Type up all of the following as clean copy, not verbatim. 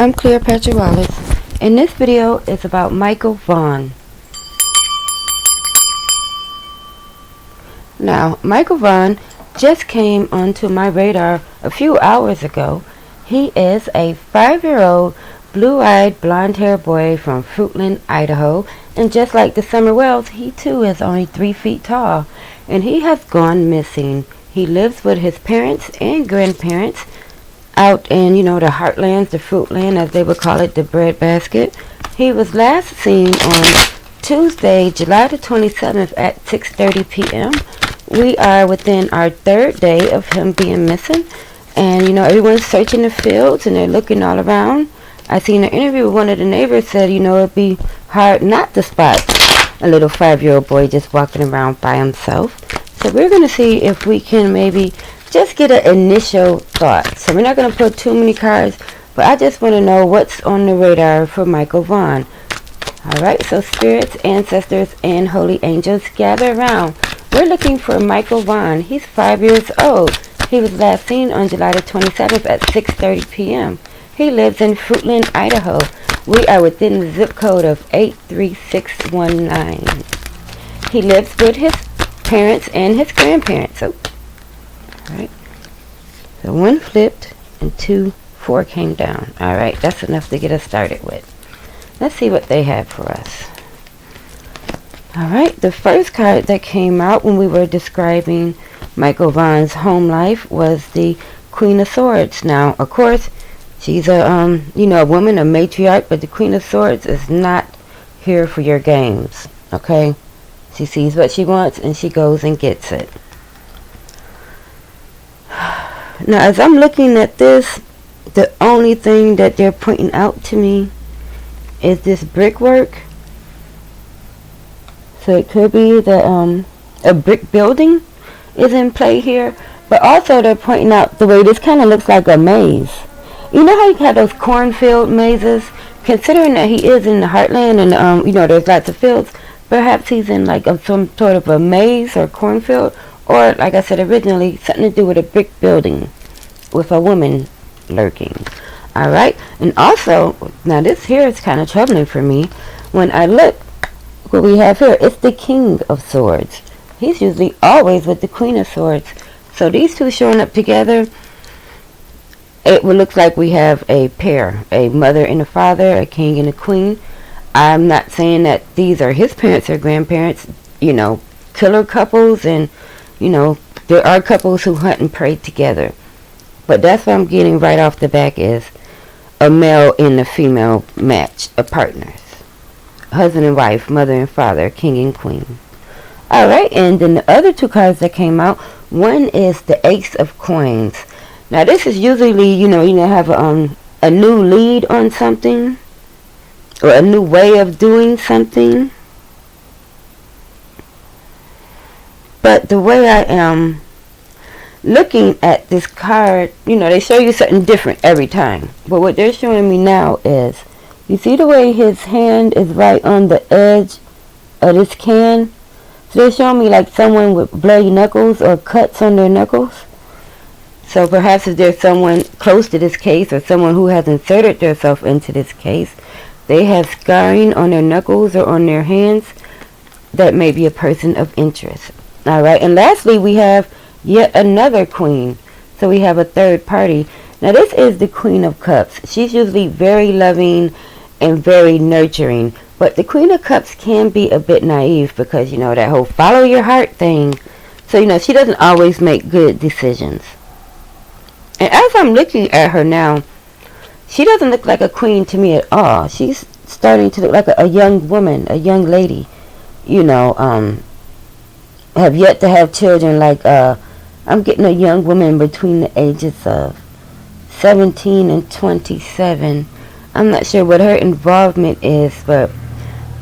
I'm Cleopatra Wallace, and this video is about Micheal Vaughn. Now, Micheal Vaughn just came onto my radar a few hours ago. He is a 5-year-old blue-eyed blonde-haired boy from Fruitland, Idaho, and just like the Summer Wells, he too is only 3 feet tall, and he has gone missing. He lives with his parents and grandparents out in, the heartlands, the fruitland, as they would call it, the breadbasket. He was last seen on Tuesday, July the 27th at 6:30 p.m. We are within our 3rd day of him being missing, and everyone's searching the fields and they're looking all around. I seen an interview with one of the neighbors said, it'd be hard not to spot a little 5-year-old boy just walking around by himself. So we're going to see if we can maybe just get an initial thought. So we're not going to put too many cards, but I just want to know what's on the radar for Micheal Vaughn. Alright, so spirits, ancestors, and holy angels, gather around. We're looking for Micheal Vaughn. He's 5 years old. He was last seen on July the 27th at 6:30 p.m. He lives in Fruitland, Idaho. We are within the zip code of 83619. He lives with his parents and his grandparents. Alright. So 1 flipped and 4 came down. Alright, that's enough to get us started with. Let's see what they have for us. Alright, the first card that came out when we were describing Micheal Vaughn's home life was the Queen of Swords. Now, of course, she's a woman, a matriarch, but the Queen of Swords is not here for your games. Okay? She sees what she wants and she goes and gets it. Now, as I'm looking at this, the only thing that they're pointing out to me is this brickwork. So it could be that a brick building is in play here, but also they're pointing out the way this kind of looks like a maze. You know how you have those cornfield mazes? Considering that he is in the heartland and there's lots of fields, perhaps he's in like some sort of a maze or cornfield. Or, like I said originally, something to do with a brick building with a woman lurking. Alright? And also, now this here is kind of troubling for me. When I look, what we have here, it's the King of Swords. He's usually always with the Queen of Swords. So these two showing up together, it will look like we have a pair. A mother and a father, a king and a queen. I'm not saying that these are his parents or grandparents, killer couples, and there are couples who hunt and pray together. But that's what I'm getting right off the back is a male and a female match of partners. Husband and wife, mother and father, king and queen. Alright, and then the other 2 cards that came out, one is the Ace of Coins. Now this is usually, you have a new lead on something, or a new way of doing something. But the way I am looking at this card, they show you something different every time. But what they're showing me now is, you see the way his hand is right on the edge of this can? So they're showing me like someone with bloody knuckles or cuts on their knuckles. So perhaps if there's someone close to this case or someone who has inserted themselves into this case, they have scarring on their knuckles or on their hands. That may be a person of interest. Alright, and lastly we have yet another queen. So we have a third party. Now this is the Queen of Cups. She's usually very loving and very nurturing. But the Queen of Cups can be a bit naive because, that whole follow your heart thing. So, she doesn't always make good decisions. And as I'm looking at her now, she doesn't look like a queen to me at all. She's starting to look like a young woman, a young lady. Have yet to have children. Like I'm getting a young woman between the ages of 17 and 27. I'm not sure what her involvement is, but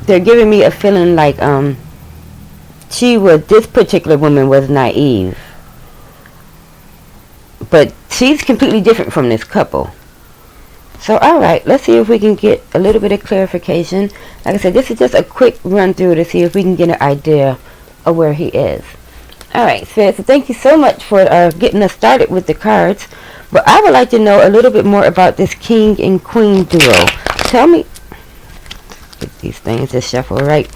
they're giving me a feeling like this particular woman was naive, but she's completely different from this couple. So alright, let's see if we can get a little bit of clarification. Like I said, this is just a quick run through to see if we can get an idea of where he is. Alright, so thank you so much for getting us started with the cards. But I would like to know a little bit more about this king and queen duo. Tell me, get these things to shuffle right.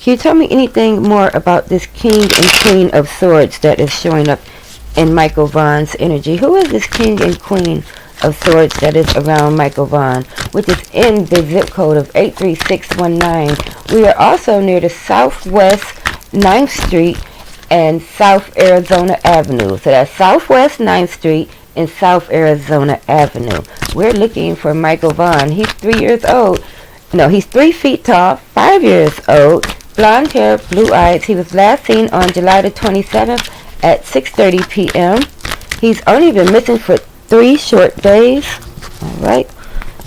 Can you tell me anything more about this king and queen of swords that is showing up in Micheal Vaughn's energy? Who is this king and queen of swords that is around Micheal Vaughn, which is in the zip code of 83619? We are also near the Southwest 9th Street and South Arizona Avenue. So that's Southwest 9th Street and South Arizona Avenue. We're looking for Micheal Vaughn. He's 3 years old. No, he's 3 feet tall, 5 years old, blonde hair, blue eyes. He was last seen on July the 27th at 6:30 p.m. He's only been missing for 3 short days. Alright.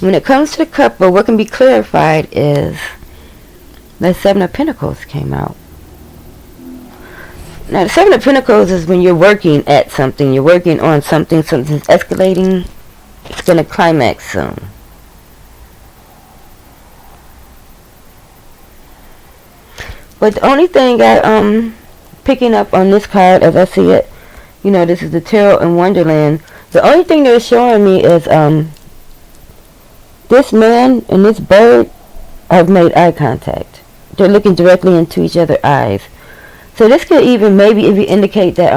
When it comes to the couple, what can be clarified is the 7 of Pentacles came out. Now, the 7 of Pentacles is when you're working at something. You're working on something. Something's escalating. It's going to climax soon. But the only thing I'm picking up on this card as I see it, you know, this is the Tarot in Wonderland. The only thing they're showing me is this man and this bird have made eye contact. They're looking directly into each other's eyes. So this could even maybe even indicate that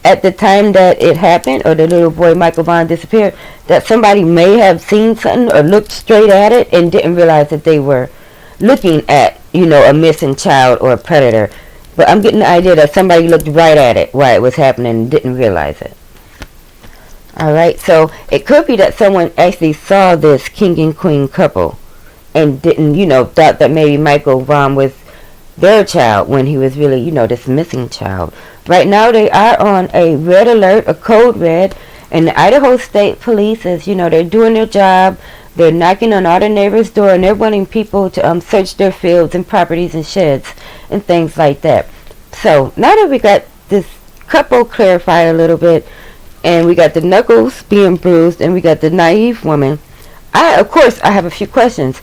at the time that it happened, or the little boy Micheal Vaughn disappeared, that somebody may have seen something or looked straight at it and didn't realize that they were looking at, you know, a missing child or a predator. But I'm getting the idea that somebody looked right at it while it was happening and didn't realize it. Alright, so it could be that someone actually saw this king and queen couple and didn't, you know, thought that maybe Micheal Vaughn was their child when he was really, you know, this missing child. Right now they are on a red alert, a code red, and the Idaho State Police is, you know, they're doing their job. They're knocking on all the neighbors' door, and they're wanting people to search their fields and properties and sheds and things like that. So now that we got this couple clarified a little bit, and we got the knuckles being bruised, and we got the naive woman, of course I have a few questions.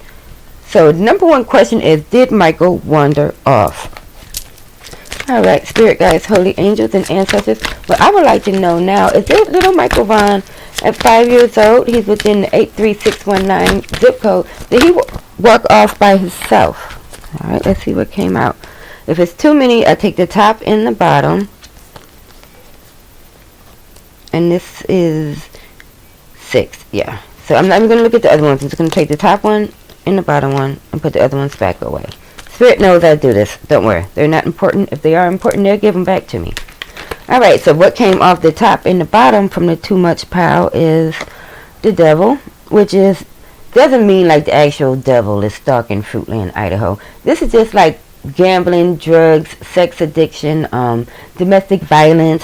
So the number one question is, did Micheal wander off? Alright, spirit guides, holy angels, and ancestors. What I would like to know now is, this little Micheal Vaughn at 5 years old, he's within the 83619 zip code, did he walk off by himself? Alright, let's see what came out. If it's too many, I take the top and the bottom. And this is 6, yeah. So I'm not even going to look at the other ones. I'm just going to take the top one and the bottom one and put the other ones back away. Spirit knows I do this. Don't worry. They're not important. If they are important, they'll give them back to me. Alright, so what came off the top and the bottom from the too much pile is the devil, which is, doesn't mean like the actual devil is stalking Fruitland, Idaho. This is just like gambling, drugs, sex addiction, domestic violence,